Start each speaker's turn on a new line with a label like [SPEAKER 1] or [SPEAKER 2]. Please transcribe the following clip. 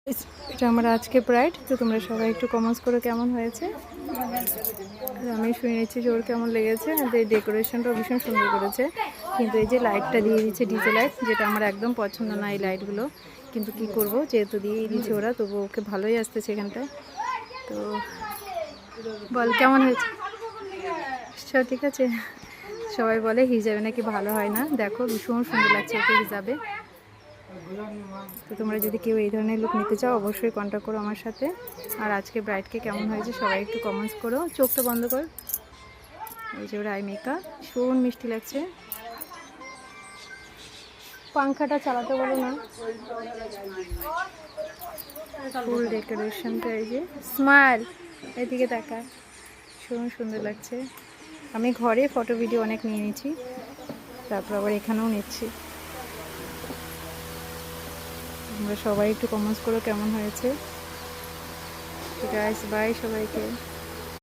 [SPEAKER 1] এটা আমার আজকে ব্রাইড। তো তোমরা সবাই একটু কমেন্টস করো কেমন হয়েছে। আমি শুনে নিচ্ছি যে ওর কেমন লেগেছে। এই ডেকোরেশনটাও ভীষণ সুন্দর করেছে, কিন্তু এই যে লাইটটা দিয়ে দিচ্ছে ডিজে লাইট, যেটা আমার একদম পছন্দ না এই লাইটগুলো, কিন্তু কি করব, যেহেতু দিয়েই দিচ্ছে ওরা, তবু ওকে ভালোই আসতেছে এখানটায়। তো বল কেমন হয়েছে। সব ঠিক আছে। সবাই বলে হিজাবে নাকি ভালো হয় না, দেখো ভীষণ সুন্দর লাগছে ওকে হিজাবে। তো তোমরা যদি কেউ এই ধরনের লুক নিতে চাও অবশ্যই কন্ট্যাক্ট করো আমার সাথে। আর আজকে ব্রাইডকে কেমন হয়েছে সবাই একটু কমেন্টস করো। চোখটা বন্ধ কর। এই যে ওর আই মেকআপ ভীষণ মিষ্টি লাগছে। পাংখাটা চালাতে বলো না। ফুল ডেকোরেশনটা এই যে স্মাইল, এদিকে তাকা, ভীষণ সুন্দর লাগছে। আমি ঘরে ফটো ভিডিও অনেক নিয়ে নিয়েছি, তারপর আবার এখানেও নিচ্ছি। তোমরা সবাই একটু কমেন্টস করো কেমন হয়েছে। ঠিক আছে, বাই সবাইকে।